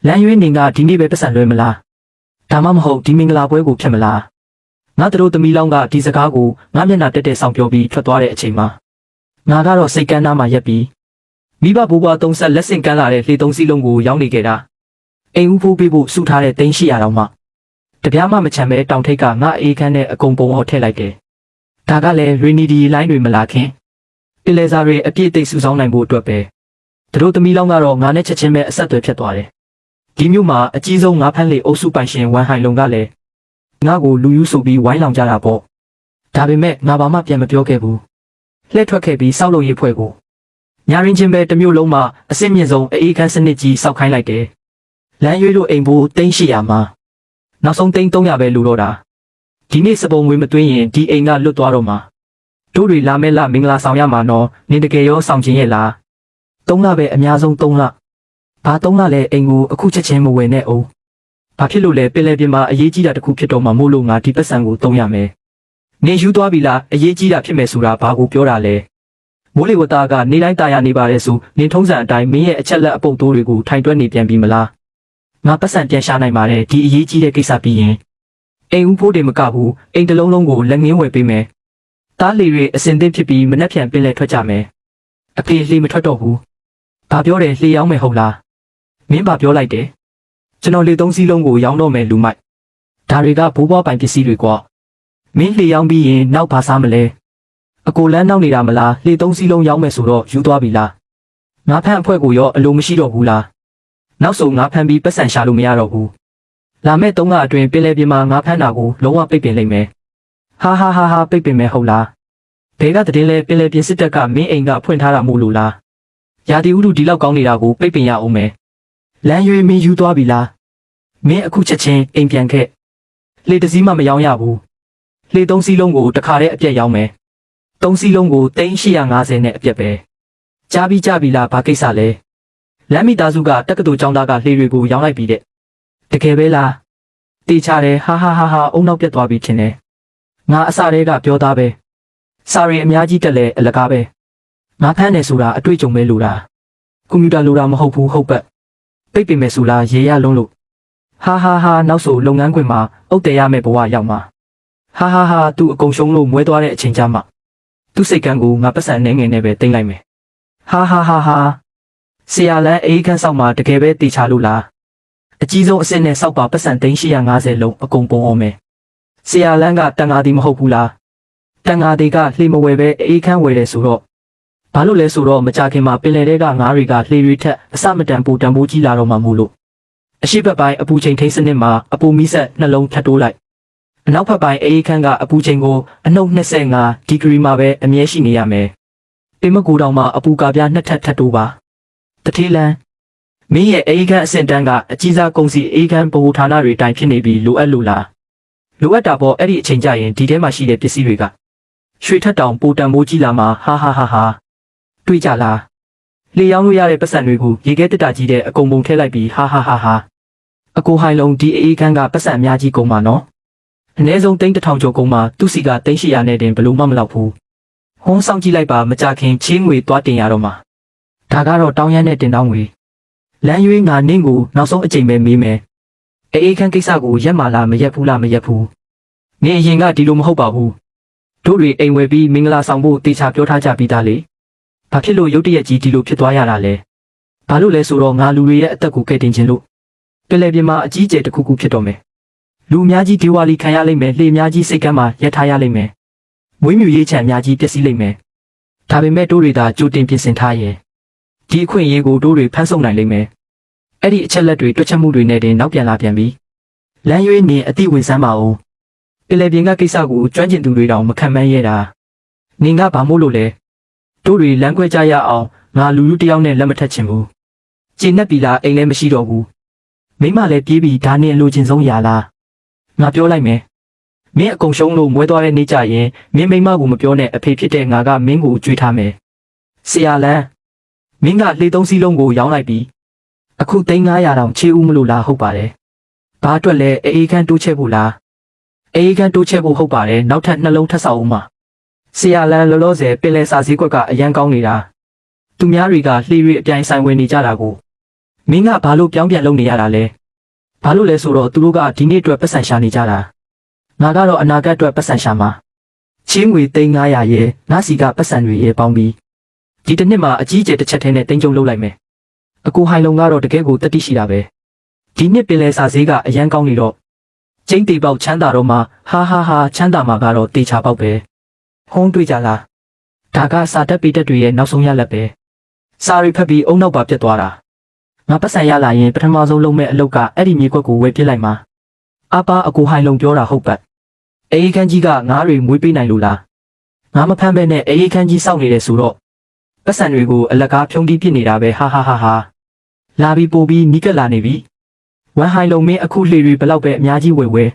လမ်းရွေးနေကဒီနေ့ပဲပတ်စံလွဲမလားဒါမှမဟုတ်ဒီမင်္ဂလာပွဲကိုဖြစ်မလားငါတို့သမီးလောင်းကဒီစကားကိုငါမျက်နှာတက်တက်ဆောင်ပြောပြီးထွက်သွားတဲ့အချိန်မှာငါကတော့စိတ်ကန်းသားမှရက်ပြီးမိဘဘိုးဘွားသုံးဆက်လက်ဆင့်ကမ်းလာတဲ့လှေသုံးစီးလုံးကိုရောက်နေခဲ့တာအိမ်ဦးဖိုးပေးဖို့စုထားတဲ့သိန်း800တောင်မှတပြားမှမချမ်းပဲတောင်ထိပ်ကငါအေးခန်းနဲ့အကုန်ပုံအောင်ထည့်လိုက်တယ်ဒါကလည်းရီနီဒီလိုင်းတွေမလာခင်ပင်လယ်စာတွေအပြည့်သိပ်စုဆောင်းနိုင်ဖို့အတွက်ပဲတို့သမီးလောင်းကတော့ငါနဲ့ချက်ချင်းပဲအဆက်အသွယ်ဖြစ်သွားတယ်ဒီမျိုးမှာအကြီးဆုံးငါဖမ်းလေအုပ်စုပိုင်ရှင်ဝမ်ဟိုင်လုံကလည်းငါ့ကိုလူယူဆိုပြီးဝိုင်းလောင်ကြတာပေါ့ဒါပေမဲ့ငါဘာမှပြန်မပြောခဲ့ဘူးလှည့်ထွက်ခဲ့ပြီးစောက်လို့ရေးဖွဲ့ကိုညာရင်ချင်းပဲတစ်မျိုးလုံးမှာအစစ်မြင့်ဆုံးအေးခန်းစနစ်ကြီးစောက်ခိုင်းလိုက်တယ်လမ်းရွေးလို့အိမ်ဘိုးသိန်း800မှာနောက်ဆုံးသိန်း300ပဲလူတော့တာဒီနေ့စပုံငွေမသွင်းရင်ဒီအိမ်ကလွတ်သွားတော့မှာတို့တွေလာမဲလာမင်္ဂလာဆောင်ရမှာနော်နင်တကယ်ရောဆောင်ခြင်းရဲ့လား3လပဲအများဆုံး3လဘာ3လလဲအိမ်ကိုအခုချက်ချင်းမဝယ်နဲ့အောင်ဘာဖြစ်လို့လဲပင်လယ်ပြင်မှာအရေးကြီးတာတခုဖြစ်တော့မှမို့လို့ငါဒီပတ်စံကိုသုံးရမယ်နင်ယူသွားပြီလားအရေးကြီးတာဖြစ်မယ်ဆိုတာဘာကိုပြောတာလဲမိုးလေဝသကနေတိုင်းတာယာနေပါလေဆိုနင်ထုံးစံအတိုင်းမင်းရဲ့အချက်လက်အပုပ်တိုးတွေကိုထိုင်တွက်နေပြန်ပြီမလားငါပတ်စံပြန်ရှာနိုင်ပါတယ်ဒီအရေးကြီးတဲ့ကိစ္စပြီးရင်အိမ်ဦးဖိုးတွေမကဘူးအိမ်တစ်လုံးလုံးကိုလက်ငင်းဝယ်ပေးမယ်တားလီတွေအစင်သင့်ဖြစ်ပြီးမနှက်ဖြန်ပင်လဲထွက်ကြမယ်အဖေလှေမထွက်တော့ဘူးဘာပြောတယ်လှေရောက်မယ်ဟုတ်လားမင်းဘာပြောလိုက်တယ်ကျွန်တော်လေသုံးစီးလုံးကိုရောင်းတော့မယ်လူမိုက်ဒါတွေကဘိုးဘွားပိုင်ပစ္စည်းတွေကွာမင်းလှေရောင်းပြီးရင်နောက်ဘာစားမလဲအကိုလန်းနောက်နေတာမလားလှေသုံးစီးလုံးရောင်းမယ်ဆိုတော့ယူသွားပြီလားငါဖမ်းအဖွဲ့ကိုရောအလိုမရှိတော့ဘူးလားနောက်ဆုံးငါဖမ်းပြီးပတ်စံရှာလို့မရတော့ဘူးလာမဲ့3လအတွင်းပင်လယ်ပြင်မှာငါဖမ်းတာကိုလုံးဝပိတ်ပင်လိုက်မယ်ဟာပိတ်ပင်မယ်ဟုတ်လားဘဲကတည်းလဲပင်လယ်ပြင်စစ်တပ်ကမင်းအိမ်ကဖွင့်ထားတာမို့လို့လားရာသီဥတုဒီလောက်ကောင်းနေတာကိုပိတ်ပင်ရအောင်မယ်လမ်းရွေးမင်းယူသွားပြီလားမင်းအခုချက်ချင်းအိမ်ပြန်ခဲ့လှေတစ်စီးမှမရောင်းရဘူးလှေ3စီးလုံးကိုတခါတည်းအပြက်ရောင်းမယ်3စီးလုံးကို3850နဲ့အပြက်ပဲကြားပြီလားဘာကိစ္စလဲလမ်းမိသားစုကတက္ကသိုလ်ကျောင်းသားကလှေတွေကိုရောင်းလိုက်ပြီးတဲ့တကယ်ပဲလားတေချတယ်ဟာအုံနောက်ပြတ်သွားပြီထင်တယ်ငါအစားတွေကပြောသားပဲစာရီအများကြီးတက်လဲအလကားပဲငါဖမ်းတယ်ဆိုတာအတွေ့အကြုံပဲလို့လားကွန်ပျူတာလိုတာမဟုတ်ဘူးဟုတ်ပတ်ပိတ်ပင်မယ်ဆိုလားရေရလုံးလို့ဟာနောက်ဆိုလုပ်ငန်းခွင်မှာအုတ်တယ်ရမယ်ဘဝရောက်မှာဟာသူအကုန်ရှုံးလို့မွဲသွားတဲ့အချိန်ကြမှာသူစိတ်ကန်းကိုငါပတ်စံနေငယ်နဲ့ပဲတင်လိုက်မယ်ဟာဆရာလန်းအေးခန်းဆောက်မှာတကယ်ပဲတေချာလို့လားအကြီးဆုံးအစ်စ်နဲ့ဆောက်ပါပတ်စံ3850လုံးအကုန်ပုံအောင်မယ်ဆရာလန်းကတန်ငါဒီမဟုတ်ဘူးလားတန်ငါဒီကလှေမဝယ်ပဲအေးခန်းဝယ်တယ်ဆိုတော့ဘာလို့လဲဆိုတော့မကြခင်မှာပင်လယ်ထဲကငါးတွေကလှေတွေထက်အစမတန်ပူတန်ဖိုးကြီးလာတော့မှမို့လို့အရှိဘက်ပိုင်းအပူချိန်ထိန်းစနစ်မှာအပူမီးဆက်နှလုံးထပ်တိုးလိုက်အနောက်ဘက်ပိုင်းအေးခန်းကအပူချိန်ကိုအနှုတ်25ဒီဂရီမှာပဲအမြဲရှိနေရမယ်ပင်မကူတောင်မှာအပူကာပြား2ထပ်ထပ်တိုးပါတထေးလန်းမင်းရဲ့အေးခန်းအစင်တန်းကအကြီးစားကုန်စီအေးခန်းဗဟိုဌာနတွေတိုင်ဖြစ်နေပြီးလိုအပ်လို့လားလိုအပ်တာပေါ့အဲ့ဒီအချိန်ကျရင်ဒီထဲမှာရှိတဲ့ပစ္စည်းတွေကရွှေထက်တောင်ပူတန်ဖိုးကြီးလာမှာဟာတွေးကြလားလေရောင်းလို့ရတဲ့ပတ်စံတွေကိုရေခဲတက်တာကြီးတဲ့အကုန်ပုံထည့်လိုက်ပြီးဟာအကိုဟိုင်လုံးဒီအေးခန်းကပတ်စံအများကြီးကုန်မှာနော်အနည်းဆုံး1000ကျော်ကုန်မှာသူ့စီက3800နဲ့တင်ဘလို့မှမလောက်ဘူးဟွန်းဆောင်ကြည့်လိုက်ပါမကြခင်ချင်းငွေသွားတင်ရတော့မှာဒါကတော့တောင်းရမ်းတဲ့တင်တောင်းငွေလမ်းရွေးငါနင်းကိုနောက်ဆုံးအချိန်ပဲမေးမယ်အေးခန်းကိစ္စကိုရက်မှာလားမရက်ဘူးလားမရက်ဘူးနင်အရင်ကဒီလိုမဟုတ်ပါဘူးတို့တွေအိမ်ဝယ်ပြီးမင်္ဂလာဆောင်ဖို့တေချာပြောထားကြပြီးသားလေဘာဖြစ်လို့ရုတ်တရက်ကြီးဒီလိုဖြစ်သွားရတာလဲဘာလို့လဲဆိုတော့ငါလူတွေရဲ့အသက်ကိုကယ်တင်ခြင်းလို့ပင်လယ်ပြင်မှာအကြီးအကျယ်တစ်ခုခုဖြစ်တော့မယ်လူအများကြီးဒီဝါလီခံရလိမ့်မယ်လှေအများကြီးစိတ်ကမ်းမှာရက်ထားရလိမ့်မယ်မွေးမြူရေးချံအများကြီးပျက်စီးလိမ့်မယ်ဒါပေမဲ့တို့တွေသာကြိုတင်ပြင်ဆင်ထားရင်ဒီအခွင့်အရေးကိုတို့တွေဖန်ဆုပ်နိုင်လိမ့်မယ်အဲ့ဒီအချက်လက်တွေတွက်ချက်မှုတွေနဲ့တင်နောက်ပြန်လာပြန်ပြီးလမ်းရွေးနေအတိဝင်စမ်းပါဦးပင်လယ်ပြင်ကကိစ္စကိုကျွမ်းကျင်သူတွေတောင်မခံမှန်းရတာနင်ကဘာမို့လို့လဲတို့တွေလမ်းခွဲကြရအောင်ငါလူတယောက်နဲ့လက်မထက်ချင်ဘူးကျင်납ပြီလားအိမ်လည်းမရှိတော့ဘူးမိမလည်းပြေးပြီးဒါနဲ့လိုချင်ဆုံးရလားငါပြောလိုက်မယ်မင်းအကုန်ရှုံးလို့မွဲသွားတဲ့နေ့ကျရင်မင်းမိမကိုမပြောနဲ့အဖေဖြစ်တဲ့ငါကမင်းကိုကြွေးထားမယ်ဆရာလန်းမင်းကလှေ3စီးလုံးကိုရောင်းလိုက်ပြီးအခု3900တောင်ချေးဦးမလို့လားဟုတ်ပါတယ်ဘာအတွက်လဲအေးခန်းတိုးချဲ့ဖို့လားအေးခန်းတိုးချဲ့ဖို့ဟုတ်ပါတယ်နောက်ထပ်နှလုံးထပ်ဆောက်ဦးမှာဆရာလန်းလောလောဆယ်ပင်လယ်စာစည်းကွက်ကအရန်ကောင်းနေတာသူများတွေကလှေတွေအပြိုင်ဆိုင်ဝင်နေကြတာကို မင်းကဘာလို့ပြောင်းပြန်လုပ်နေရတာလဲဘာလို့လဲဆိုတော့သူတို့ကဒီနေ့အတွက်ပတ်စံရှာနေကြတာငါကတော့အနာဂတ်အတွက်ပတ်စံရှာမှာချင်းငွေ300ရဲ့ငါစီကပတ်စံတွေရဲ့ပေါင်းပြီးဒီတစ်နှစ်မှာအကြီးအကျယ်တစ်ချက်ထဲနဲ့တင်းကျုံလုပ်လိုက်မယ်အကိုဟိုင်လုံကတော့တကယ်ကိုတတိရှိတာပဲဒီနှစ်ပင်လယ်စာဈေးကအရန်ကောင်းနေတော့ကျင်းတီပေါက်ချမ်းသာတော့မှဟာချမ်းသာမှာကတော့တေချာပေါက်ပဲဟုံးတွေ့ကြလားဒါကစာတက်ပေတက်တွေရဲ့နောက်ဆုံးရလက်ပဲစာရီဖက်ပြီးအုံနောက်ပါပြတ်သွားတာငါပတ်စံရလာရင်ပထမဆုံးလုပ်မဲ့အလုပ်ကအဲ့ဒီမြေခွက်ကိုဝယ်ပြစ်လိုက်မှာအပါအကိုဟိုင်လုံပြောတာဟုတ်ပတ်အေးခန်းကြီးကငါးတွေမွေးပေးနိုင်လို့လားငါမဖမ်းပဲနဲ့အေးခန်းကြီးစောက်နေတယ်ဆိုတော့ပတ်စံတွေကိုအလကားဖြုံးတီးပြစ်နေတာပဲဟာလာပြီးပို့ပြီးနီးကပ်လာနေပြီဝမ်ဟိုင်လုံမင်းအခုလှေတွေဘလောက်ပဲအများကြီးဝယ်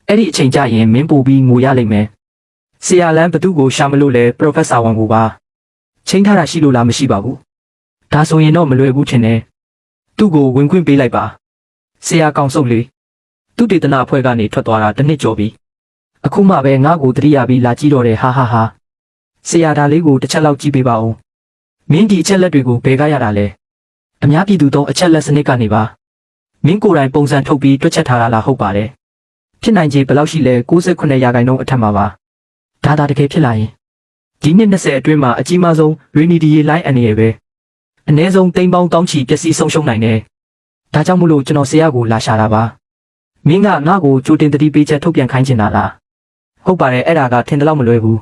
အဲ့ဒီအချိန်ကျရင်မင်းပို့ပြီးငိုရလိမ့်မယ်ဆရာလန်းဘသူ့ကိုရှာမလို့လဲပရိုဖက်ဆာဝန်ကိုပါချိန်ထားတာရှိလို့လားမရှိပါဘူးဒါဆိုရင်တော့မလွယ်ဘူးထင်တယ်သူ့ကိုဝင်ခွင့်ပေးလိုက်ပါဆရာကောင်စုပ်လေးသူတေသနာအဖွဲ့ကနေထွက်သွားတာတစ်နှစ်ကျော်ပြီအခုမှပဲငါ့ကိုတတိယပြီးလာကြည့်တော့တယ်ဟာဆရာဒါလေးကိုတစ်ချက်လောက်ကြည့်ပေးပါဦးမင်းဒီအချက်လက်တွေကိုဘယ်ကရတာလဲအများပြည်သူသုံးအချက်လက်စနစ်ကနေပါမင်းကိုယ်တိုင်ပုံစံထုတ်ပြီးတွက်ချက်ထားတာလားဟုတ်ပါတယ်ဖြစ်နိုင်ခြေဘယ်လောက်ရှိလဲ69%အထက်မှာပါဒါတကယ်ဖြစ်လာရင်ဒီနှစ်20အတွင်းမှာအကြီးမားဆုံး Renity Line အနေနဲ့ပဲအနည်းဆုံးသိန်းပေါင်းတောင်းချီပျက်စီးဆုံးရှုံးနိုင်တယ်ဒါကြောင့်မို့လို့ကျွန်တော်ဆရာကိုလာရှာတာပါမင်းကငါ့ကိုကြိုတင်တတိပေးချက်ထုတ်ပြန်ခိုင်းချင်တာလားဟုတ်ပါတယ်အဲ့ဒါကထင်တယ်လို့မလွယ်ဘူး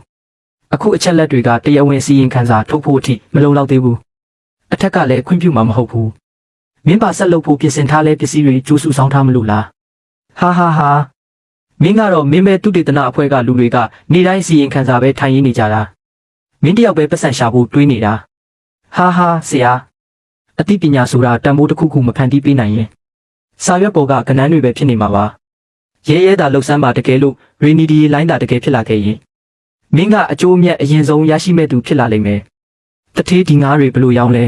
အခုအချက်လက်တွေကတရားဝင်စီရင်ခံစာထုတ်ဖို့အထိမလုံလောက်သေးဘူးအထက်ကလည်းခွင့်ပြုမှာမဟုတ်ဘူးမင်းပါဆက်လုပ်ဖို့ပြင်ဆင်ထားလဲပစ္စည်းတွေကြိုးစုဆောင်ထားမလို့လားဟာမင်းကတော့မင်းပဲသူတေသနာအဖွဲ့ကလူတွေကနေ့တိုင်းစီရင်ခံစာပဲထိုင်ရင်းနေကြတာမင်းတယောက်ပဲပတ်စံရှာဖို့တွေးနေတာဟာဆရာအသိပညာဆိုတာတန်ဖိုးတစ်ခုခုမဖန်တီးပေးနိုင်ရင်စာရွက်ပေါ်ကကဏ္ဍတွေပဲဖြစ်နေမှာပါရဲတာလှုပ်ဆန်းပါတကယ်လို့ Renity Line တာတကယ်ဖြစ်လာခဲ့ရင်မင်းကအကျိုးအမြတ်အရင်ဆုံးရရှိမဲ့သူဖြစ်လာလိမ့်မယ်တထေးဒီငါးတွေဘလို့ရောင်းလဲ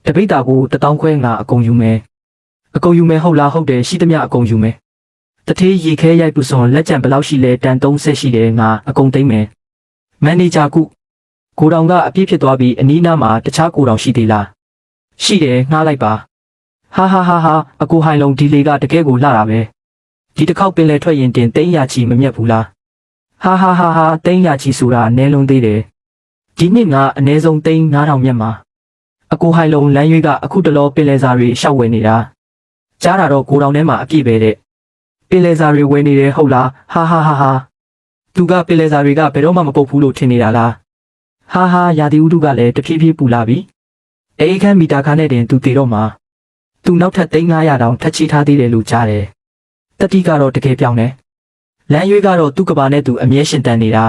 တပိတ်တာကို1000ခွဲငါအကုန်ယူမယ်ဟုတ်လားဟုတ်တယ်ရှိသမျှအကုန်ယူမယ်တထေးရေခဲရိုက်ပူစွန်လက်ကျန်ဘလောက်ရှိလဲတန်30ရှိတယ်ငါအကုန်သိမ်းမယ်မန်နေဂျာကုကိုတောင်ကအပြည့်ဖြစ်သွားပြီးအနီးနားမှာတခြားကိုတောင်ရှိသေးလားရှိတယ်ငှားလိုက်ပါဟာအကိုဟိုင်လုံဒီလေကတကယ်ကိုလှတာပဲဒီတစ်ခေါက်ပင်လေထွက်ရင်တင်300ချီမမြတ်ဘူးလားဟာ300ချီဆိုတာအနည်းလုံးသေးတယ်ဒီနှစ်ငါအနည်းဆုံး3,500မြတ်မှာအကိုဟိုင်လုံလမ်းရွေးကအခုတလောပင်လေစာတွေရှောက်ဝယ်နေတာကြားတာတော့ကိုတောင်ထဲမှာအပြည့်ပဲတဲ့ပင်လေစာတွေဝယ်နေတယ်ဟုတ်လားဟာသူကပင်လေစာတွေကဘယ်တော့မှမပုတ်ဘူးလို့ထင်နေတာလားဟာရာသီဥတုကလည်းတဖြည်းဖြည်းပူလာပြီအေးခန်းမီတာခါနဲ့တင်သူတည်တော့မှာသူနောက်ထပ်300တောင်ထပ်ချီထားသေးတယ်လို့ကြားတယ်တတိကတော့တကယ်ပြောင်းတယ်လမ်းရွေးကတော့သူ့ကဘာနဲ့သူအမြဲရှင်တန်နေတာ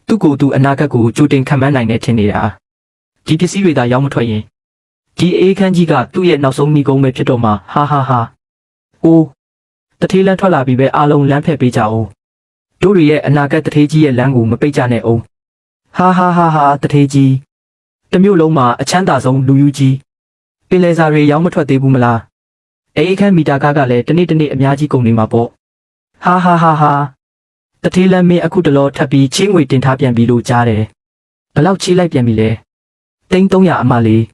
သူ့ကိုယ်သူအနာဂတ်ကိုကြိုတင်ခံမှန်းနိုင်တယ်ထင်နေတာဒီပစ္စည်းတွေသာရောက်မထွက်ရင်ဒီအေးခန်းကြီးကသူ့ရဲ့နောက်ဆုံးမိကုံးပဲဖြစ်တော့မှာဟာအိုးတထေးလမ်းထွက်လာပြီးပဲအားလုံးလမ်းဖက်ပေးကြအောင်တို့တွေရဲ့အနာဂတ်တထေးကြီးရဲ့လမ်းကိုမပိတ်ကြနဲ့အောင်ဟာတထေးကြီးတမျိုးလုံးမှာအချမ်းသာဆုံးလူယူကြီးပင်လယ်စာတွေရောက်မထွက်သေးဘူးမလားအေးခန်းမီတာကားကလည်းတနေ့အများကြီးကုန်နေမှာပေါ့ဟာတထေးလမ်းမင်းအခုတလောထပ်ပြီးချင်းငွေတင်ထားပြန်ပြီလို့ကြားတယ်ဘလောက်ချေးလိုက်ပြန်ပြီလဲ300အမလေး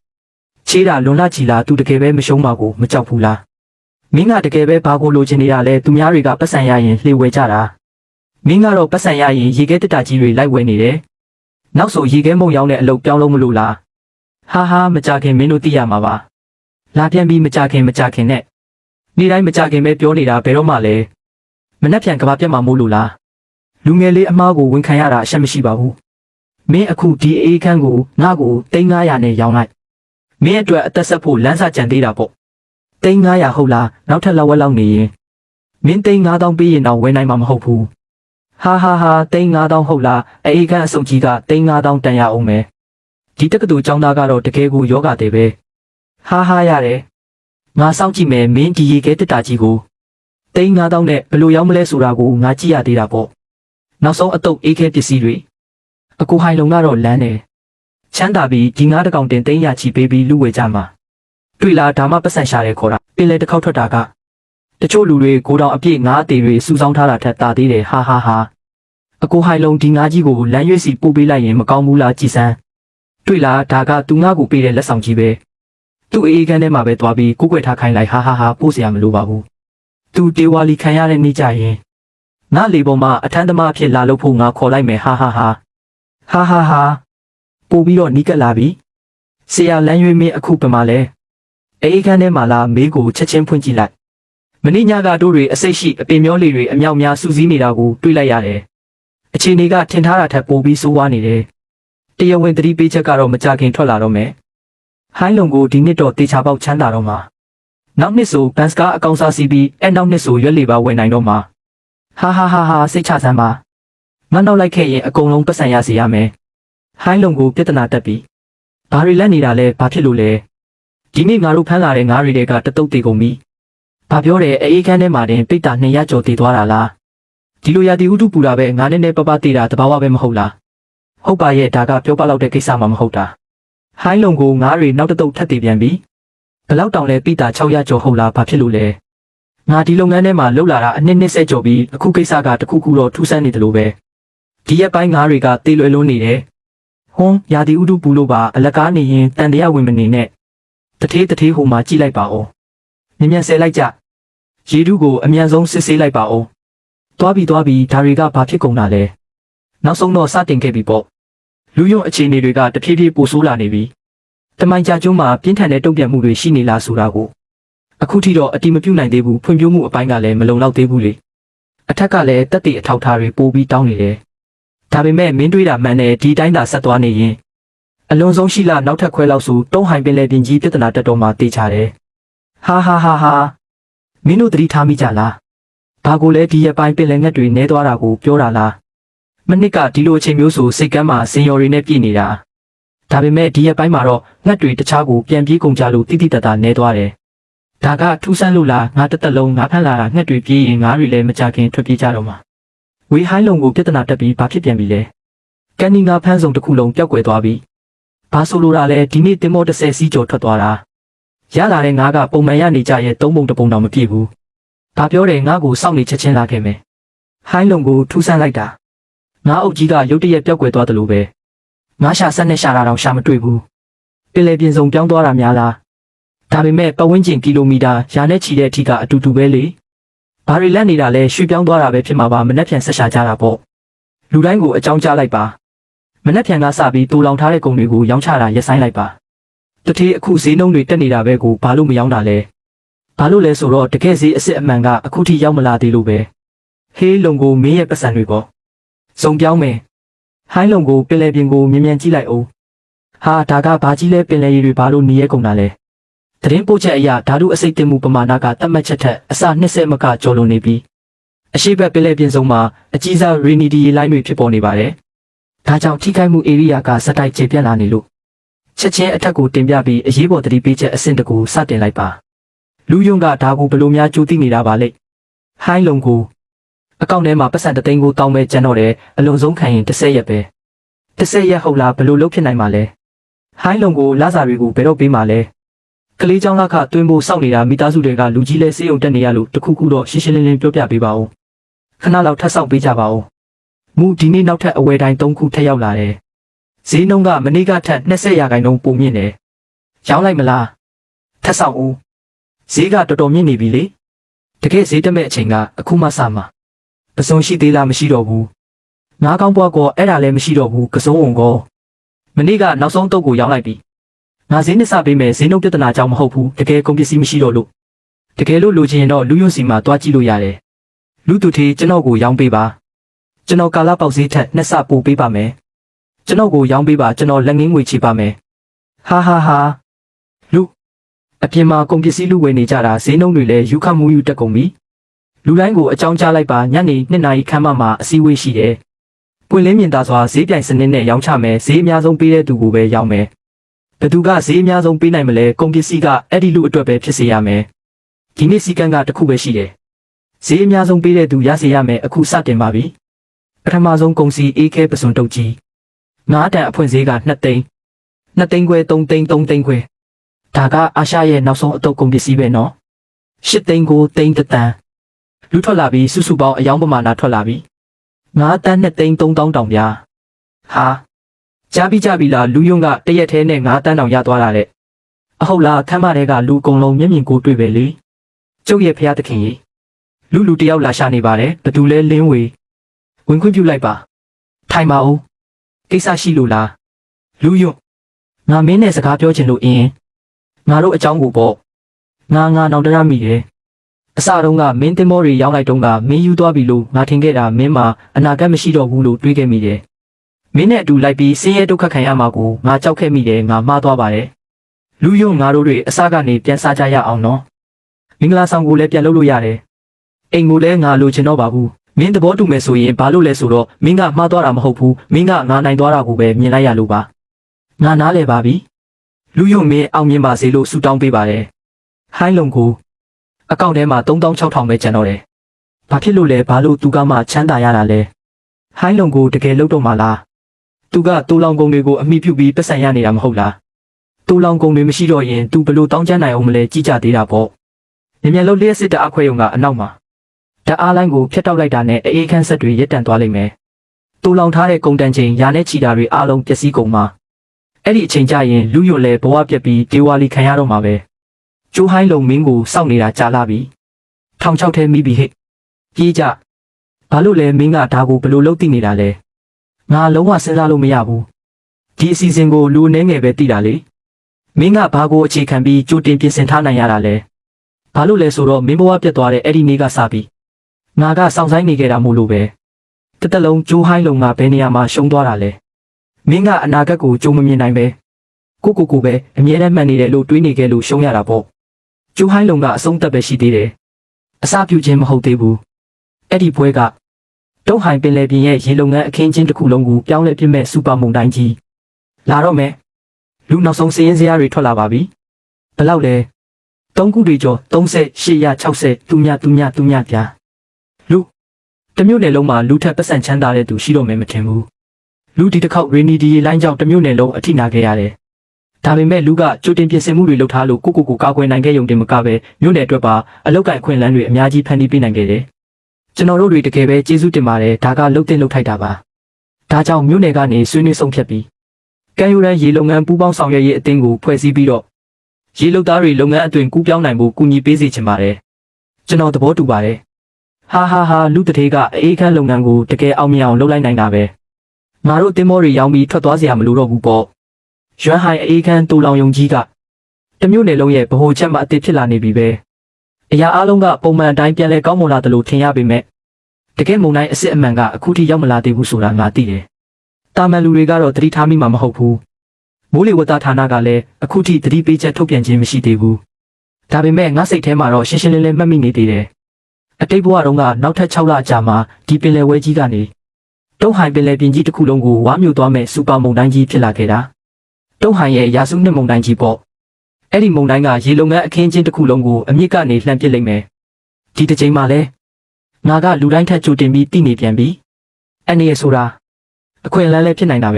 ချေးတာလွန်လာချီလားသူတကယ်ပဲမရှုံးပါဘူးမကြောက်ဘူးလားမင်းကတကယ်ပဲဘာကိုလိုချင်နေတာလဲသူများတွေကပတ်စံရရင်လှေဝဲကြတာမင်းကတော့ပတ်စံရရင်ရေခဲတက်တာကြီးတွေလိုက်ဝဲနေတယ်နောက်ဆိုရေခဲမုံရောင်းတဲ့အလုပ်ပြောင်းလို့မလို့လားဟာမကြခင်မင်းတို့သိရမှာပါလာပြန်ပြီးမကြခင်နဲ့နေ့တိုင်းမကြခင်ပဲပြောနေတာဘယ်တော့မှလဲမနှက်ပြန်ကဘာပြတ်မှာမို့လို့လားလူငယ်လေးအမားကိုဝန်ခံရတာအရှက်မရှိပါဘူးမင်းအခုဒီအေးခန်းကိုငါ့ကို300နဲ့ရောင်းလိုက်မင်းအတွက်အသက်ဆက်ဖို့လမ်းစာကြံသေးတာပေါ့300ဟုတ်လားနောက်ထပ်လောက်ဝက်လောက်နေရင်မင်း3,500ပေးရင်တော့ဝယ်နိုင်မှာမဟုတ်ဘူးဟာ3,500ဟုတ်လားအေးခန်းအစုံကြီးက3,500တန်ရအောင်မယ်ဒီတက္ကသိုလ်ကျောင်းသားကတော့တကယ်ကိုယောဂတဲ့ပဲဟာရတယ်ငါစောင့်ကြည့်မယ်မင်းဒီရေခဲတက်တာကြီးကို3,500နဲ့ဘယ်လိုရောက်မလဲဆိုတာကိုငါကြည့်ရသေးတာပေါ့နောက်ဆုံးအတုပ်အေးခဲပစ္စည်းတွေအကိုဟိုင်လုံကတော့လမ်းတယ်ချမ်းသာပြီးဒီငါးတကောင်တင်300ချီပေးပြီးလူဝယ်ကြမှာတွေ့လားဒါမှပတ်စံရှာတယ်ခေါ်တာပင်လေတစ်ခေါက်ထွက်တာကတချို့လူတွေကိုတောင်အပြည့်ငါးအသေးတွေစုဆောင်းထားတာထက်တာသေးတယ်ဟာအကိုဟိုင်လုံဒီငါးကြီးကိုလမ်းရွေးစီပို့ပေးလိုက်ရင်မကောင်းဘူးလားကြည်စမ်းတွေ့လားဒါကသူငါ့ကိုပေးတဲ့လက်ဆောင်ကြီးပဲ သူ့အေးခန်းထဲမှာပဲသွားပြီးကိုကွယ်ထားခိုင်းလိုက်ဟာပို့เสียမလို့ပါဘူးသူတေဝါလီခံရတဲ့နေ့ကြရင်ငါလေပေါ်မှာအထမ်းသမားဖြစ်လာလို့ဖို့ငါခေါ်လိုက်မယ်ဟာပို့ပြီးတော့နီးကပ်လာပြီဆရာလမ်းရွေးမင်းအခုပမာလဲအေးခန်းထဲမှာလာမေးကိုချက်ချင်းဖွင့်ကြည့်လိုက်မင်းညကတို့တွေအစိတ်ရှိအပင်မျောလေးတွေအမြောက်များစူးစီးနေတာကိုတွေးလိုက်ရတယ်အခြေအနေကထင်ထားတာထက်ပိုပြီးဆိုးဝါးနေတယ်တရားဝင်သတိပေးချက်ကတော့မကြခင်ထွက်လာတော့မယ်ဟိုင်းလုံကိုဒီနှစ်တော့တေချာပေါက်ချမ်းသာတော့မှာနောက်နှစ်ဆိုဘန်စကားအကောင်စားစီးပြီးနောက်နှစ်ဆိုရွက်လေပါဝင်နိုင်တော့မှာဟာစိတ်ချစမ်းပါငါနောက်လိုက်ခဲ့ရင်အကုန်လုံးပတ်စံရစီရမယ်ဟိုင်းလုံကိုပြဿနာတက်ပြီးဘာတွေလက်နေတာလဲဘာဖြစ်လို့လဲဒီနေ့ငါတို့ဖမ်းလာတဲ့ငါးတွေကတတုတ်တေကုန်ပြီဘာပြောတယ်အေးခန်းထဲမှာတင်ပိတ်တာ200ကျော်တေသွားတာလားဒီလိုရာတီဥတုပူတာပဲငါနဲ့ပပတေတာတဘာဝပဲမဟုတ်လားဟုတ်ပါရဲ့ဒါကပြောပလောက်တဲ့ကိစ္စမှမဟုတ်တာဟိုင်းလုံကိုငါးတွေနောက်တတုတ်ထပ်တေပြန်ပြီဘလောက်တောင်လဲပိတာ600ကျော်ဟုတ်လားဘာဖြစ်လို့လဲငါဒီလုပ်ငန်းထဲမှာလှုပ်လာတာအနှစ်20ကျော်ပြီးအခုကိစ္စကတခုခုတော့ထူးဆန်းနေတယ်လို့ပဲဒီရက်ပိုင်းငါးတွေကတေလွယ်လုံးနေတယ်ဟွန်းရာတီဥတုပူလို့ပါအလကားနေရင်တန်တရားဝင်မနေနဲ့တထေးဟိုမှာကြည့်လိုက်ပါဦးမြန်ဆဲလိုက်ကြရေတုကိုအမြန်ဆုံးစစ်ဆေးလိုက်ပါဦးသွားပြီဒါတွေကဘာဖြစ်ကုန်တာလဲနောက်ဆုံးတော့စတင်ခဲ့ပြီပေါ့လူယုံအခြေအနေတွေကတဖြည်းဖြည်းပိုဆိုးလာနေပြီတမိုင်ကြကျွန်းမှာပြင်းထန်တဲ့တုံ့ပြန်မှုတွေရှိနေလားဆိုတာကိုအခုထိတော့အတိမပြုတ်နိုင်သေးဘူးဖွံ့ဖြိုးမှုအပိုင်းကလည်းမလုံလောက်သေးဘူးလေအထက်ကလည်းတက်တေအထောက်ထားတွေပိုးပြီးတောင်းနေတယ်ဒါပေမဲ့မင်းတွေးတာမှန်တယ်ဒီတိုင်းသာဆက်သွားနေရင်အလွန်ဆုံးရှိလားနောက်ထပ်ခွဲလောက်ဆိုတုံးဟိုင်ပင်လေပြင်ကြီးပြဿနာတက်တော့မှတေးချတယ်ဟာမင်းတို့သတိထားမိကြလားဘာကိုလဲဒီရက်ပိုင်းပင်လယ်ငှက်တွေနဲသွားတာကိုပြောတာလားမနစ်ကဒီလိုအချိန်မျိုးဆိုစိတ်ကမ်းမှာစင်ယော်တွေနဲ့ပြည့်နေတာဒါပေမဲ့ဒီရက်ပိုင်းမှာတော့ငှက်တွေတခြားကိုပြန်ပြေးကုန်ကြလို့တိတိတတ်တာနဲသွားတယ်ဒါကထူးဆန်းလို့လားငါတက်လုံးငါဖမ်းလာတာငှက်တွေပြေးရင်ငါတွေလည်းမကြခင်ထွက်ပြေးကြတော့မှာဝေဟိုင်းလုံကိုပြဿနာတက်ပြီးဘာဖြစ်ပြန်ပြီလဲကန်နီငါဖမ်းစုံတစ်ခုလုံးပျောက်ကွယ်သွားပြီဘာဆိုလိုတာလဲဒီနေ့တင်မော30စီးကျော်ထွက်သွားတာရလာတဲ့ငါကပုံမှန်ရနေကြရဲ့3ပုံ1ပုံတောင်မပြည့်ဘူးဘာပြောတယ်ငါကိုစောင့်နေချက်ချင်းလာခဲ့မယ်ဟိုင်းလုံကိုထူးဆန်းလိုက်တာငါအုပ်ကြီးကရုတ်တရက်ပျောက်ကွယ်သွားတယ်လို့ပဲငါရှာဆက်နဲ့ရှာတာတော့ရှာမတွေ့ဘူးပင်လယ်ပြင်စုံပြောင်းသွားတာများလားဒါပေမဲ့ပတ်ဝန်းကျင်ကီလိုမီတာရာနဲ့ချီတဲ့အထိကအတူတူပဲလေဘာတွေလက်နေတာလဲရွှေ့ပြောင်းသွားတာပဲဖြစ်မှာပါမနှက်ပြန်ဆက်ရှာကြတာပေါ့လူတိုင်းကိုအကြောင်းကြားလိုက်ပါမနှက်ပြန်ကစပြီးတူလောင်ထားတဲ့ကုန်တွေကိုရောင်းချတာရပ်ဆိုင်းလိုက်ပါတတိအခုဈေးနှုန်းတွေတက်နေတာပဲကိုဘာလို့မရောင်းတာလဲဘာလို့လဲဆိုတော့တကယ်ဈေးအစ်စ်အမှန်ကအခုထိရောက်မလာသေးလို့ပဲဟေးလုံကိုမင်းရဲ့ပတ်စံတွေပေါ့စုံပြောင်းမယ်ဟိုင်းလုံကိုပင်လယ်ပြင်ကိုမြန်ကြည့်လိုက်အောင်ဟာဒါကဘာကြီးလဲပင်လယ်ရေတွေဘာလို့နေရဲကုန်တာလဲသတင်းပို့ချက်အရဓာတုအဆိပ်တင်မှုပမာဏကတတ်မှတ်ချက်ထက်အစ20မကကျော်လွန်နေပြီးအရှိတ်ပင်လယ်ပြင်စုံမှာအကြီးစားရီနီဒီလိုင်းတွေဖြစ်ပေါ်နေပါတယ်ဒါကြောင့်ထိခိုက်မှုဧရိယာကစက်တိုက်ကျေပြန့်လာနေလို့ချက်ချင်းအထက်ကိုတင်ပြပြီးအရေးပေါ်သတိပေးချက်အဆင့်တကူစတင်လိုက်ပါလူယုံကဒါကိုဘလို့များကြိုးသိနေတာပါလေဟိုင်းလုံကိုအကောင့်ထဲမှာပတ်စံ3သိန်းကိုတောင်းမဲ့ကျန်တော့တယ်အလွန်ဆုံးခံရင်10ရက်ပဲ10ရက်ဟုတ်လားဘလို့လုပ်ဖြစ်နိုင်မှာလဲဟိုင်းလုံကိုလာစာတွေကိုဘယ်တော့ပေးမှာလဲကလေးကျောင်းသားကတွင်းဖို့စောင့်နေတာမိသားစုတွေကလူကြီးလဲစေးုံတက်နေရလို့တခုခုတော့ရှင်းရှင်းလင်းလင်းပြောပြပေးပါဦးခဏလောက်ထပ်ဆောက်ပေးကြပါဦးမူဒီနေ့နောက်ထပ်အဝယ်တိုင်း3ခုထပ်ရောက်လာတယ်ဈေးနှုန်းကမနေ့ကထက်20%ပိုမြင့်တယ်ရောင်းလိုက်မလားထပ်ဆောက်ဦးဈေးကတော်တော်မြင့်နေပြီလေတကယ်ဈေးတက်မဲ့အချိန်ကအခုမှစမှာပစုံရှိသေးလားမရှိတော့ဘူးငါးကောင်းပွားကောအဲ့ဒါလည်းမရှိတော့ဘူးကစုံဝင်ကောမနေ့ကနောက်ဆုံးတုပ်ကိုရောင်းလိုက်ပြီငါဈေးနှစ်ဆပေးမယ်ဈေးနှုန်းပြဿနာကြောင့်မဟုတ်ဘူးတကယ်ကုန်ပစ္စည်းမရှိတော့လို့တကယ်လို့လိုချင်ရင်တော့လူယွန်းစီမှာတွားကြည့်လို့ရတယ်လူသူထေးကျွန်တော်ကိုရောင်းပေးပါကျွန်တော်ကာလာပေါက်ဈေးထက်2ဆပိုပေးပါမယ်ကျွန်တော်ကိုရောင်းပေးပါကျွန်တော်လက်ငင်းငွေချေပါမယ်ဟာလူအပြင်မှာကုန်ပစ္စည်းလူဝယ်နေကြတာဈေးနှုန်းတွေလည်းယူခမှုယူတက်ကုန်ပြီလူတိုင်းကိုအကြောင်းကြားလိုက်ပါညနေ2နာရီခန့်မှအစည်းအဝေးရှိတယ်ပွင့်လင်းမြင်သာစွာဈေးပြိုင်စနစ်နဲ့ရောင်းချမယ်ဈေးအများဆုံးပေးတဲ့သူကိုပဲရောင်းမယ်ဘယ်သူကဈေးအများဆုံးပေးနိုင်မလဲကုန်ပစ္စည်းကအဲ့ဒီလူအတွက်ပဲဖြစ်စေရမယ်ဒီနေ့စီကံကတစ်ခုပဲရှိတယ်ဈေးအများဆုံးပေးတဲ့သူရစေရမယ်အခုစတင်ပါပြီပထမဆုံးကုန်စည်အေးခဲပစွန်တုတ်ကြီး9တန်အဖွင့်ဈေးက2သိန်း2သိန်းခွဲ3သိန်း3သိန်းခွဲဒါကအာရှရဲ့နောက်ဆုံးအတုပ်ကုန်ပစ္စည်းပဲနော်8သိန်းကိုသိန်းတန်လူထွက်လာပြီးစုစုပေါင်းအယောင်ပမာဏထွက်လာပြီး9တန်း2သိန်း3တောင်းတောင်ဗျာဟာကြားပြီးလားလူယုံကတရက်ထဲနဲ့9တန်းတောင်ရသွားတာတဲ့ အဟုတ်လားခမ်းမတွေကလူအကုန်လုံးမျက်မြင်ကိုတွေ့ပဲလေကျုပ်ရဲ့ဖျားသခင်ကြီးလူတယောက်လာရှာနေပါတယ်ဘသူလဲလင်းဝေဝင်ခွင့်ပြုလိုက်ပါထိုင်ပါဦးကိစ္စရှိလို့လားလူယွန်းငါမင်းနဲ့စကားပြောချင်လို့ငါတို့အကြောင်းကိုပေါ့ငါနောက်တရမိတယ်အစတုန်းကမင်းတင်မောတွေရောက်လိုက်တုန်းကမင်းယူသွားပြီလို့ငါထင်ခဲ့တာမင်းမှာအနာဂတ်မရှိတော့ဘူးလို့တွေးခဲ့မိတယ်မင်းနဲ့အတူလိုက်ပြီးဆင်းရဲဒုက္ခခံရမှာကိုငါကြောက်ခဲ့မိတယ်ငါမှားသွားပါတယ်လူယုံငါတို့တွေအစကနေပြန်စားကြရအောင်နော်မင်္ဂလာဆောင်ကိုလည်းပြန်လုပ်လို့ရတယ်အိမ်ကိုလည်းငါလိုချင်တော့ပါဘူးမင်းသဘောတူမယ်ဆိုရင်ဘာလို့လဲဆိုတော့မင်းကမှားသွားတာမဟုတ်ဘူးမင်းကငါနိုင်သွားတာကိုပဲမြင်လိုက်ရလို့ပါငါနားလဲပါပြီလူယုံမင်းအောင်မြင်ပါစေလို့ဆုတောင်းပေးပါတယ်ဟိုင်းလုံကိုအကောင့်ထဲမှာ36,000ပဲကျန်တော့တယ်ဘာဖြစ်လို့လဲဘာလို့သူကမှချမ်းသာရတာလဲဟိုင်းလုံကိုတကယ်လုပ်တော့မှလားသူကတူလောင်ကုန်တွေကိုအမိပြုပြီးပတ်စံရနေတာမဟုတ်လားတူလောင်ကုန်တွေမရှိတော့ရင်သူဘလို့တောင်းကျမ်းနိုင်အောင်မလဲကြည့်ကြသေးတာပေါ့မြန်လို့လျှက်စစ်တအခွဲယုံကအနောက်မှာဓာတ်အားလိုင်းကိုဖျက်တောက်လိုက်တာနဲ့အေးခန်းဆက်တွေရက်တန့်သွားလိမ့်မယ်တူလောင်ထားတဲ့ကုန်တန်ချိန်ရာနဲ့ချီတာတွေအားလုံးပျက်စီးကုန်မှာအဲ့ဒီအချိန်ကျရင်လူယွတ်လဲဘဝပြက်ပြီးဒေဝါလီခံရတော့မှာပဲကျိုးဟိုင်းလုံမင်းကိုစောင့်နေတာကြာလာပြီထောင်ချောက်ထဲမိပြီဟဲ့ပြေးကြဘာလို့လဲမင်းကဒါကိုဘလို့လုပ်သိနေတာလဲငါလုံးဝစဉ်းစားလို့မရဘူးဒီအစီအစဉ်ကိုလူအနေငယ်ပဲသိတာလေမင်းကဘာကိုအခြေခံပြီးကြိုတင်ပြင်ဆင်ထားနိုင်ရတာလဲဘာလို့လဲဆိုတော့မင်းဘဝပြတ်သွားတဲ့အဲ့ဒီနေ့ကစပြီးငါကစောင့်ဆိုင်နေခဲ့တာမို့လို့ပဲတစ်သက်လုံးကျိုးဟိုင်းလုံကဘယ်နေရာမှာရှုံးသွားတာလဲမင်းကအနာဂတ်ကိုကြုံမမြင်နိုင်ပဲကိုပဲအမြဲတမ်းမှန်နေတယ်လို့တွေးနေခဲ့လို့ရှုံးရတာပေါ့ကျိုးဟိုင်းလုံကအဆုံးသက်ပဲရှိသေးတယ်အစပြုခြင်းမဟုတ်သေးဘူးအဲ့ဒီပွဲကတုံးဟိုင်ပင်လယ်ပြင်ရဲ့ရေလုံငန်းအခင်းချင်းတစ်ခုလုံးကိုပြောင်းလဲပြစ်မဲ့စူပါမုန်တိုင်းကြီးလာတော့မယ်လူနောက်ဆုံးစည်ရင်စရာတွေထွက်လာပါပြီဘယ်လောက်လဲ3ခုတွေကျော်3860သူမြပြလူတစ်မျိုးနယ်လုံးမှာလူထက်ပတ်စံချမ်းသာတဲ့သူရှိတော့မယ်မထင်ဘူးလူဒီတစ်ခေါက်ရေနီဒီလိုင်းကြောင့်တစ်မျိုးနယ်လုံးအထိနာခဲ့ရတယ်ဒါပေမဲ့လူကကြိုတင်ပြင်ဆင်မှုတွေလုပ်ထားလို့ကိုကာကွယ်နိုင်ခဲ့ရုံတင်မကပဲမြို့နယ်အတွက်ပါအလောက်ကအခွင့်အလမ်းတွေအများကြီးဖန်တီးပေးနိုင်ခဲ့တယ်ကျွန်တော်တို့တွေတကယ်ပဲကျေးဇူးတင်ပါတယ်ဒါကလှုပ်တင်လှုပ်ထိုက်တာပါဒါကြောင့်မြို့နယ်ကနေဆွေးနွေးဆုံးဖြတ်ပြီးကံယူရန်ရေလုပ်ငန်းပူးပေါင်းဆောင်ရွက်ရေးအသင်းကိုဖွဲ့စည်းပြီးတော့ရေလုပ်သားတွေလုပ်ငန်းအသွင်ကူးပြောင်းနိုင်ဖို့ကူညီပေးစေချင်ပါတယ်ကျွန်တော်သဘောတူပါတယ်ဟာလူတထေးကအေးခန်းလုပ်ငန်းကိုတကယ်အောင်မြင်အောင်လုပ်လိုက်နိုင်တာပဲငါတို့တင်မောတွေရောင်းပြီးထွက်သွားစရာမလိုတော့ဘူးပေါ့ရွမ်ဟိုင်အေးခန်းတူလောင်ယုံကြီးကတမျိုးနယ်လုံးရဲ့ဗဟိုချက်မှအသစ်ဖြစ်လာနေပြီပဲအရာအလုံးကပုံမှန်အတိုင်းပြန်လဲကောင်းမွန်လာတယ်လို့ထင်ရပေမဲ့တကယ်မုန်တိုင်းအစ်စ်အမှန်ကအခုထိရောက်မလာသေးဘူးဆိုတာငါသိတယ်တာမန်လူတွေကတော့သတိထားမိမှာမဟုတ်ဘူးမိုးလေဝသဌာနကလည်းအခုထိသတိပေးချက်ထုတ်ပြန်ခြင်းမရှိသေးဘူးဒါပေမဲ့ငါစိတ်ထဲမှာတော့ရှင်းရှင်းလင်းလင်းမှတ်မိနေသေးတယ်အတိတ်ဘဝတုန်းကနောက်ထပ်6လအကြာမှာဒီပင်လယ်ဝဲကြီးကနေတုံးဟိုင်ပင်လယ်ပြင်ကြီးတစ်ခုလုံးကိုဝါမျိုးသွားမဲ့စူပါမုန်တိုင်းကြီးဖြစ်လာခဲ့တာတုံးဟိုင်ရဲ့ရာစုနှစ်မုန်တိုင်းကြီးပေါ့အဲ့ဒီမုန်တိုင်းကရေလုံငန်းအခင်းချင်းတစ်ခုလုံးကိုအမြင့်ကနေလှမ်းပစ်လိုက်မယ်ဒီတစ်ချိန်မှလည်းငါကလူတိုင်းထက်ကြိုတင်ပြီးသိနေပြန်ပြီအနေရဆိုတာအခွင့်အလမ်းလည်းဖြစ်နိုင်တာပဲ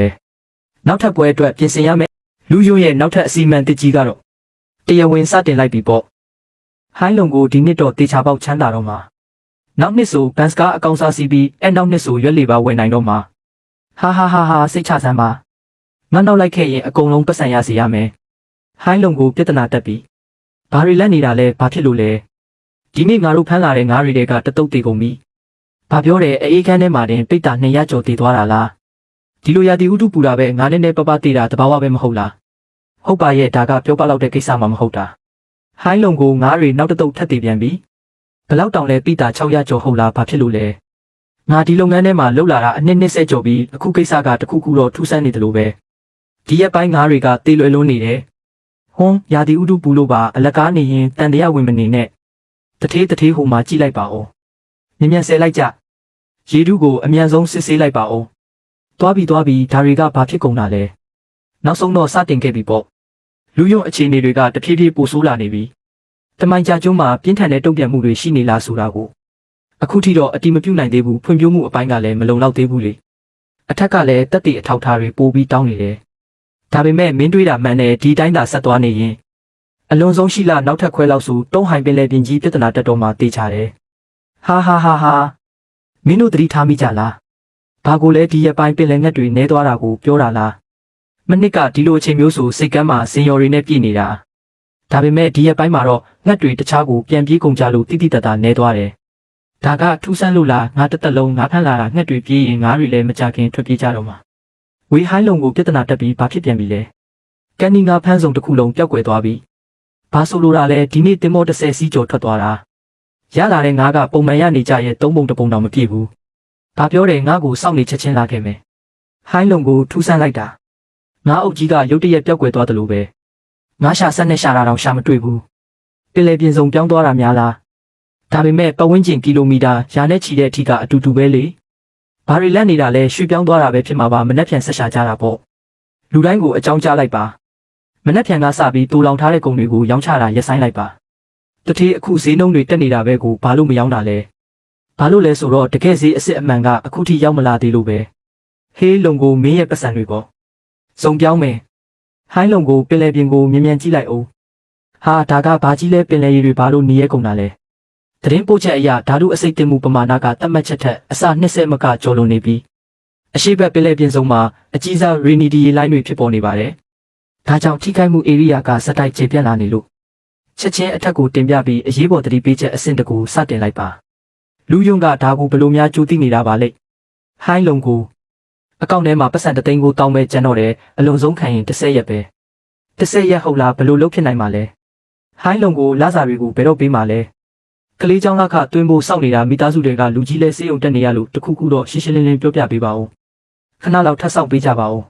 နောက်ထပ်ပွဲအတွက်ပြင်ဆင်ရမယ်လူယွန်းရဲ့နောက်ထပ်အစီအမံတစ်ကြီးကတော့တရားဝင်စတင်လိုက်ပြီပေါ့ဟိုင်းလုံကိုဒီနှစ်တော့တေချာပေါက်ချမ်းသာတော့မှာနောက်နှစ်ဆိုဘန်စကားအကောင်စားစီးပြီးနောက်နှစ်ဆိုရွက်လီပါဝင်နိုင်တော့မှာဟာစိတ်ချစမ်းပါငါနောက်လိုက်ခဲ့ရင်အကုန်လုံးပတ်စံရစီရမယ်ဟိုင်းလုံကိုပြဿနာတက်ပြီဘာတွေလက်နေတာလဲဘာဖြစ်လို့လဲဒီနေ့ငါတို့ဖမ်းလာတဲ့ငါးတွေကတတုတ်တေကုန်ပြီဘာပြောတယ်အေးခန်းထဲမှာတင်ပိတ်တာ200ကျော်တည်သွားတာလားဒီလိုရာသီဥတုပူတာပဲငါနဲ့ပပတည်တာတဘာဝပဲမဟုတ်လားဟုတ်ပါရဲ့ဒါကပြောပလောက်တဲ့ကိစ္စမှမဟုတ်တာဟိုင်းလုံကိုငါးတွေနောက်တတုတ်ထပ်တည်ပြန်ပြီဘလောက်တောင်လဲပိတာ600ကျော်ဟုတ်လားဘာဖြစ်လို့လဲငါဒီလုပ်ငန်းထဲမှာလှုပ်လာတာအနှစ်20ကျော်ပြီးအခုကိစ္စကတခုခုတော့ထူးဆန်းနေတယ်လို့ပဲဒီရက်ပိုင်းငါးတွေကတေးလွယ်လွန်းနေတယ်ဟွန်းရာသီဥတုပူလို့ပါအလက်ကားနေရင်တန်တရားဝင်မနေနဲ့တထေးဟိုမှာကြည့်လိုက်ပါဦးမြန်ဆဲလိုက်ကြရေတုကိုအမြန်ဆုံးစစ်ဆေးလိုက်ပါဦးသွားပြီဒါတွေကဘာဖြစ်ကုန်တာလဲနောက်ဆုံးတော့စတင်ခဲ့ပြီပေါ့လူယုံအခြေအနေတွေကတဖြည်းဖြည်းပိုဆိုးလာနေပြီတမိုင်ကြာကျွန်းမှာပြင်းထန်တဲ့တုံ့ပြန်မှုတွေရှိနေလားဆိုတာကိုအခုထိတော့အတိမပြုတ်နိုင်သေးဘူးဖွံ့ဖြိုးမှုအပိုင်းကလည်းမလုံလောက်သေးဘူးလေအထက်ကလည်းတက်တီအထောက်ထားတွေပို့ပြီးတောင်းနေတယ်ဒါပေမဲ့မင်းတွေးတာမှန်တယ်ဒီတိုင်းသာဆက်သွားနေရင်အလွန်ဆုံးရှိလားနောက်ထပ်ခွဲလောက်ဆိုတုံးဟိုင်ပင်လယ်ပြင်ကြီးပြဿနာတက်တော့မှတေးချတယ်ဟာမင်းတို့သတိထားမိကြလားဘာကိုလဲဒီရက်ပိုင်းပင်လယ်ငတ်တွေနဲသွားတာကိုပြောတာလားမနစ်ကဒီလိုအချိန်မျိုးဆိုစိတ်ကမ်းမှာစင်ယော်တွေနဲ့ပြည့်နေတာ ဒါပေမဲ့ဒီရက်ပိုင်းမှာတော့ငှက်တွေတခြားကိုပြန်ပြေးကုန်ကြလို့တိတိတတ်တာနဲသွားတယ်ဒါကထူးဆန်းလို့လားငါတစ်သက်လုံးငါဖမ်းလာတာငှက်တွေပြေးရင်ငါတွေလည်းမကြခင်ထွက်ပြေးကြတော့မှာဝေဟိုင်းလုံကိုပြဿနာတက်ပြီးဘာဖြစ်ပြန်ပြီလဲကန်နီငါဖမ်းစုံတစ်ခုလုံးပျောက်ကွယ်သွားပြီဘာဆိုလိုတာလဲဒီနေ့တင်မော30စီးကျော်ထွက်သွားတာရလာတဲ့ငါကပုံမှန်ရနေကြရဲ့3ပုံ1ပုံတောင်မပြည့်ဘူးဘာပြောတယ်ငါကိုစောင့်နေချက်ချင်းလာခဲ့မယ်ဟိုင်းလုံကိုထူးဆန်းလိုက်တာငါအုပ်ကြီးကရုတ်တရက်ပျောက်ကွယ်သွားတယ်လို့ပဲငါရှာဆက်နဲ့ရှာတာတော့ရှာမတွေ့ဘူးပင်လယ်ပြင်စုံပြောင်းသွားတာများလားဒါပေမဲ့ပတ်ဝန်းကျင်ကီလိုမီတာရာနဲ့ချီတဲ့အထိကအတူတူပဲလေဘာတွေလက်နေတာလဲရွှေ့ပြောင်းသွားတာပဲဖြစ်မှာပါမနှက်ဖြန်ဆက်ရှာကြတာပေါ့လူတိုင်းကိုအကြောင်းကြားလိုက်ပါမနှက်ဖြန်ကစပြီးတူလောင်ထားတဲ့ကုန်တွေကိုရောင်းချတာရပ်ဆိုင်းလိုက်ပါတတိအခုဈေးနှုန်းတွေတက်နေတာပဲကိုဘာလို့မရောင်းတာလဲဘာလို့လဲဆိုတော့တကယ်ဈေးအစ်စ်အမှန်ကအခုထိရောက်မလာသေးလို့ပဲဟေးလုံကိုမင်းရဲ့ပတ်စံတွေပေါ့စုံပြောင်းမယ်ဟိုင်းလုံကိုပင်လယ်ပြင်ကိုမြင်မြန်ကြည့်လိုက်အောင်ဟာဒါကဘာကြီးလဲပင်လယ်ရေတွေဘာလို့နေရဲကုန်တာလဲသတင်းပို့ချက်အရဓာတုအဆိပ်တင်မှုပမာဏကသတ်မှတ်ချက်ထက်အစ20မကကျော်လွန်နေပြီးအရှိဘက်ပင်လယ်ပြင်စုံမှာအကြီးစားရေနီဒီရေလိုင်းတွေဖြစ်ပေါ်နေပါတယ်ဒါကြောင့်ထိခိုက်မှုဧရိယာကစက်တိုက်ကျေပြန့်လာနေလို့ချက်ချင်းအထက်ကိုတင်ပြပြီးအရေးပေါ်သတိပေးချက်အဆင့်တကူစတင်လိုက်ပါလူယုံကဒါကိုဘလို့များကြိုးသိနေတာပါလိမ့်ဟိုင်းလုံကိုအကောင့်ထဲမှာပတ်စံတသိန်းကိုတောင်းမဲ့ကျန်တော့တယ်အလွန်ဆုံးခံရင်10ရက်ပဲ10ရက်ဟုတ်လားဘလို့လုပ်ဖြစ်နိုင်မှာလဲဟိုင်းလုံကိုလာစာတွေကိုဘယ်တော့ပေးမှာလဲကလေးချောင်းလက်ခတွင်းဖို့စောင့်နေတာမိသားစုတွေကလူကြီးလဲစေးုံတက်နေရလို့တခုခုတော့ရှင်းရှင်းလင်းလင်းပြောပြပေးပါဦးခဏလောက်ထပ်ဆောင်ပေးကြပါဦး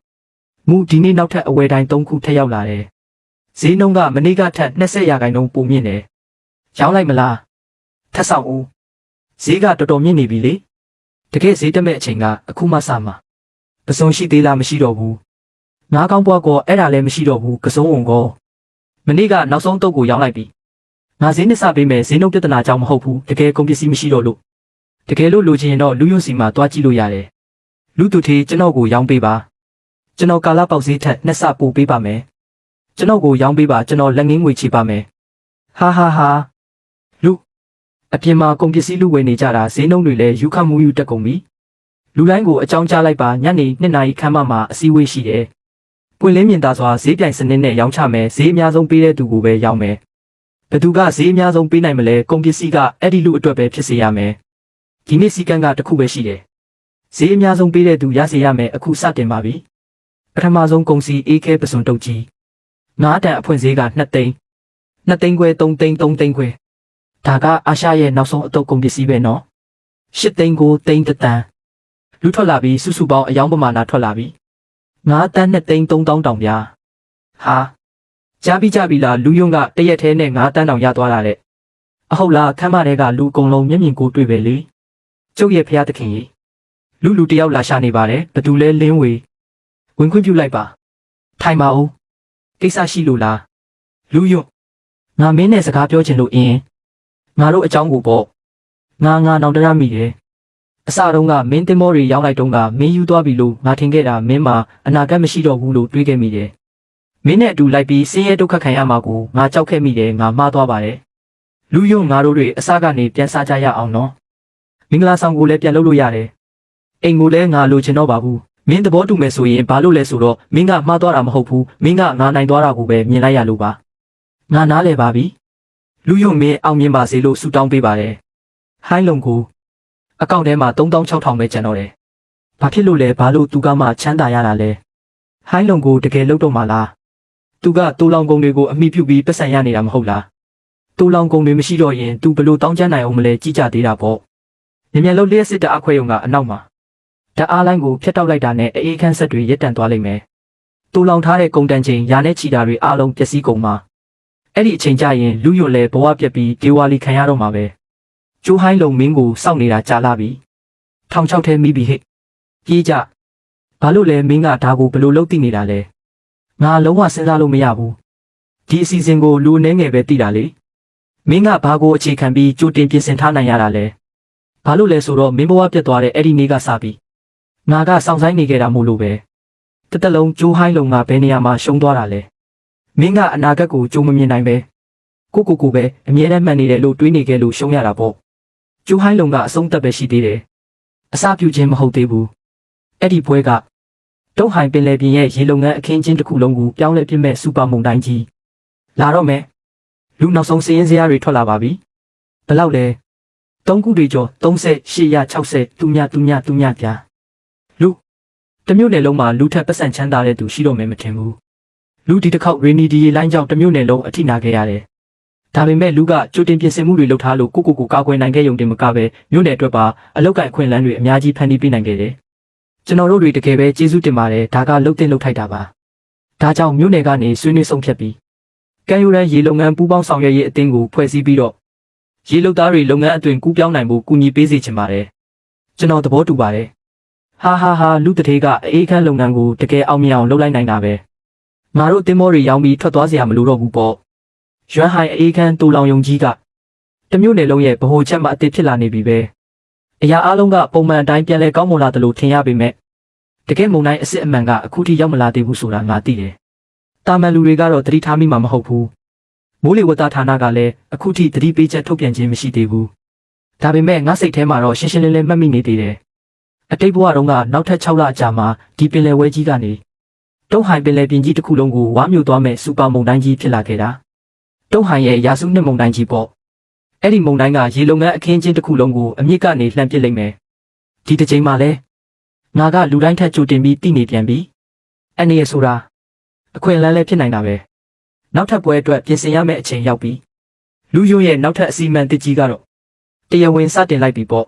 မူဒီနေ့နောက်ထပ်အဝယ်တိုင်း3ခုထပ်ရောက်လာတယ်ဈေးနှုန်းကမနေ့ကထက်20%ပိုမြင့်တယ်ရောင်းလိုက်မလားထပ်ဆောင်ဦးဈေးကတော်တော်မြင့်နေပြီလေတကယ်ဈေးတက်မဲ့အချိန်ကအခုမှစမှာပစုံရှိသေးလားမရှိတော့ဘူးငါးကောင်းပွားကောအဲ့ဒါလည်းမရှိတော့ဘူးကစုံဝင်ကောမနေ့ကနောက်ဆုံးတုပ်ကိုရောင်းလိုက်ပြီငါဈေးနှစ်ဆပေးမယ်ဈေးနှုန်းပြဿနာကြောင့်မဟုတ်ဘူးတကယ်ကုန်ပစ္စည်းမရှိတော့လို့တကယ်လို့လိုချင်ရင်တော့လူယွန်းစီမှာတွားကြည့်လို့ရတယ်လူသူထေးကျွန်တော်ကိုရောင်းပေးပါကျွန်တော်ကာလာပေါက်ဈေးထက်နှစ်ဆပိုပေးပါမယ်ကျွန်တော်ကိုရောင်းပေးပါကျွန်တော်လက်ငင်းငွေချေပါမယ်ဟာဟာဟာလူအပြင်မှာကုန်ပစ္စည်းလူဝယ်နေကြတာဈေးနှုန်းတွေလည်းယူခမှုယူတက်ကုန်ပြီလူတိုင်းကိုအကြောင်းကြားလိုက်ပါညနေ2နာရီခန့်မှအစည်းအဝေးရှိတယ်ပွင့်လင်းမြင်သာစွာဈေးပြိုင်စနစ်နဲ့ရောင်းချမယ်ဈေးအများဆုံးပေးတဲ့သူကိုပဲရောင်းမယ်ဘယ်သူကဈေးအများဆုံးပေးနိုင်မလဲကုန်ပစ္စည်းကအဲ့ဒီလူအတွက်ပဲဖြစ်စေရမယ်ဒီနေ့စီကံကတစ်ခုပဲရှိတယ်ဈေးအများဆုံးပေးတဲ့သူရစေရမယ်အခုစတင်ပါပြီပထမဆုံးကုန်စီအေးခဲပစွန်တုတ်ကြီး9တန်အဖွင့်ဈေးက2သိန်း2သိန်းခွဲ3သိန်း3သိန်းခွဲဒါကအာရှရဲ့နောက်ဆုံးအတုပ်ကုန်ပစ္စည်းပဲနော်8သိန်းကိုသိန်းတန်လူထွက်လာပြီးစုစုပေါင်းအယောင်ပမာဏထွက်လာပြီး9တန်း2သိန်း3တောင်းတောင်ဗျာဟာကြားပြီးကြပြီလားလူယုံကတရက်ထဲနဲ့9တန်းတောင်ရသွားတာတဲ့အဟုတ်လားခမ်းမတွေကလူအကုန်လုံးမျက်မြင်ကိုတွေ့ပဲလေကျုပ်ရဲ့ဖျားသခင်ကြီးလူတယောက်လာရှာနေပါတယ်ဘသူလဲလင်းဝေဝင်ခွင့်ပြုလိုက်ပါထိုင်ပါဦးကိစ္စရှိလို့လားလူယုံငါမင်းနဲ့စကားပြောချင်လို့ငါတို့အကြောင်းကိုပေါ့ငါနောင်တရမိတယ်အစတုန်းကမင်းတင်မောတွေရောက်လိုက်တုန်းကမင်းယူသွားပြီလို့ငါထင်ခဲ့တာမင်းမှာအနာဂတ်မရှိတော့ဘူးလို့တွေးခဲ့မိတယ်မင်းနဲ့အတူလိုက်ပြီးဆင်းရဲဒုက္ခခံရမှာကိုငါကြောက်ခဲ့မိတယ်ငါမှားသွားပါတယ်လူယုံငါတို့တွေအစကနေပြန်စားကြရအောင်နော်မင်္ဂလာဆောင်ကိုလည်းပြန်လုပ်လို့ရတယ်အိမ်ကိုလည်းငါလိုချင်တော့ပါဘူးမင်းသဘောတူမယ်ဆိုရင်ဘာလို့လဲဆိုတော့မင်းကမှားသွားတာမဟုတ်ဘူးမင်းကငါနိုင်သွားတာကိုပဲမြင်လိုက်ရလို့ပါငါနားလဲပါပြီလူယုံမင်းအောင်မြင်ပါစေလို့ဆုတောင်းပေးပါတယ်ဟိုင်းလုံကိုအကောင့်ထဲမှာ36,000ပဲကျန်တော့တယ်ဘာဖြစ်လို့လဲဘာလို့သူကမှချမ်းသာရတာလဲဟိုင်းလုံကိုတကယ်လုပ်တော့မှလားသူကတူလောင်ကုန်တွေကိုအမိပြုပြီးပတ်စံရနေတာမဟုတ်လားတူလောင်ကုန်တွေမရှိတော့ရင်သူဘလို့တောင်းကျမ်းနိုင်အောင်မလဲကြည့်ကြသေးတာပေါ့မြန်မြန်လို့လျှက်စစ်တအခွဲယုံကအနောက်မှာဓာတ်အားလိုင်းကိုဖျက်တောက်လိုက်တာနဲ့အေးခန့်ဆက်တွေရက်တန့်သွားလိမ့်မယ်တူလောင်ထားတဲ့ကုန်တန်ချိန်ရာနဲ့ချီတာတွေအားလုံးပျက်စီးကုန်မှာအဲ့ဒီအချိန်ကျရင်လူယွတ်လဲဘဝပြက်ပြီးဒေဝါလီခံရတော့မှာပဲကျိုးဟိုင်းလုံမင်းကိုစောင့်နေတာကြာလာပြီထောင်ချောက်ထဲမိပြီဟဲ့ပြေးကြဘာလို့လဲမင်းကဒါကိုဘလို့လုပ်သိနေတာလဲငါလုံးဝစဉ်းစားလို့မရဘူးဒီအစီအစဉ်ကိုလူအနေငယ်ပဲသိတာလေမင်းကဘာကိုအခြေခံပြီးကြိုတင်ပြင်ဆင်ထားနိုင်ရတာလဲဘာလို့လဲဆိုတော့မင်းဘဝပြတ်သွားတဲ့အဲ့ဒီနေ့ကစပြီးငါကစောင့်ဆိုင်နေခဲ့တာမို့လို့ပဲတစ်သက်လုံးကျိုးဟိုင်းလုံကဘယ်နေရာမှာရှုံးသွားတာလဲမင်းကအနာဂတ်ကိုကြုံမမြင်နိုင်ပဲကိုပဲအမြဲတမ်းမှန်နေတယ်လို့တွေးနေခဲ့လို့ရှုံးရတာပေါ့ကျိုးဟိုင်းလုံကအဆုံးသက်ပဲရှိသေးတယ်အစပြုခြင်းမဟုတ်သေးဘူးအဲ့ဒီပွဲကတုံးဟိုင်ပင်လယ်ပြင်ရဲ့ရေလုံငန်းအခင်းချင်းတစ်ခုလုံးကိုပြောင်းလဲပြစ်မဲ့စူပါမုန်တိုင်းကြီးလာတော့မယ် လူနောက်ဆုံးစည်ရင်းစရာတွေထွက်လာပါပြီဘယ်လောက်လဲ3ခုတွေကျော်3860သူမြပြလူတစ်မျိုးနယ်လုံးမှာလူထက်ပတ်စံချမ်းသာတဲ့သူရှိတော့မယ်မထင်ဘူးလူဒီတစ်ခေါက်ရေနီဒီရေလိုင်းကြောင့်တစ်မျိုးနယ်လုံးအထိနာခဲ့ရတယ်ဒါပေမဲ့လူကကြိုတင်ပြင်ဆင်မှုတွေလုပ်ထားလို့ကိုကာကွယ်နိုင်ခဲ့ရုံတင်မကပဲမြို့နယ်အတွက်ပါအလောက်ကအခွင့်အလမ်းတွေအများကြီးဖန်တီးပေးနိုင်ခဲ့တယ်ကျွန်တော်တို့တွေတကယ်ပဲကျေးဇူးတင်ပါတယ်ဒါကလှုပ်တင်လှုပ်ထိုက်တာပါဒါကြောင့်မြို့နယ်ကနေဆွေးနွေးဆုံးဖြတ်ပြီးကံယူရန်ရေလုပ်ငန်းပူးပေါင်းဆောင်ရွက်ရေးအသင်းကိုဖွဲ့စည်းပြီးတော့ရေလုပ်သားတွေလုပ်ငန်းအသွင်ကူးပြောင်းနိုင်ဖို့ကူညီပေးစေချင်ပါတယ်ကျွန်တော်သဘောတူပါတယ်ဟာလူတထေးကအေးခန်းလုပ်ငန်းကိုတကယ်အောင်မြင်အောင်လုပ်လိုက်နိုင်တာပဲငါတို့တင်မောတွေရောင်းပြီးထွက်သွားစရာမလိုတော့ဘူးပေါ့ရွမ်းဟိုင်အေးခန်းတူလောင်ယုံကြီးကတမျိုးနယ်လုံးရဲ့ဗဟိုချက်မှအသစ်ဖြစ်လာနေပြီပဲအရာအလုံးကပုံမှန်အတိုင်းပြန်လဲကောင်းမွန်လာတယ်လို့ထင်ရပေမဲ့တကယ်မုံတိုင်းအစ်စ်အမှန်ကအခုထိရောက်မလာသေးဘူးဆိုတာငါသိတယ်တာမန်လူတွေကတော့သတိထားမိမှာမဟုတ်ဘူးမိုးလေဝသဌာနကလည်းအခုထိသတိပေးချက်ထုတ်ပြန်ခြင်းမရှိသေးဘူးဒါပေမဲ့ငါစိတ်ထဲမှာတော့ရှင်းရှင်းလင်းလင်းမှတ်မိနေသေးတယ်အတိတ်ဘဝတုန်းကနောက်ထပ်6လအကြာမှာဒီပင်လယ်ဝဲကြီးကနေတုံးဟိုင်ပင်လယ်ပြင်ကြီးတစ်ခုလုံးကိုဝါမျိုးသွားမဲ့စူပါမုန်တိုင်းကြီးဖြစ်လာခဲ့တာတုံးဟိုင်ရဲ့ရာစုနှစ်မုန်တိုင်းကြီးပေါ့အဲ့ဒီမုန်တိုင်းကရေလုံငန်းအခင်းချင်းတစ်ခုလုံးကိုအမြင့်ကနေလှမ်းပစ်လိုက်မယ်ဒီတစ်ချိန်မှာလဲငါကလူတိုင်းထက်ကြိုတင်ပြီးတည်နေပြန်ပြီအနေရဆိုတာအခွင့်အလမ်းလည်းဖြစ်နိုင်တာပဲနောက်ထပ်ပွဲအတွက်ပြင်ဆင်ရမယ့်အချိန်ရောက်ပြီလူရိုးရဲ့နောက်ထပ်အစီအမံတစ်ကြီးကတော့တရားဝင်စတင်လိုက်ပြီပေါ့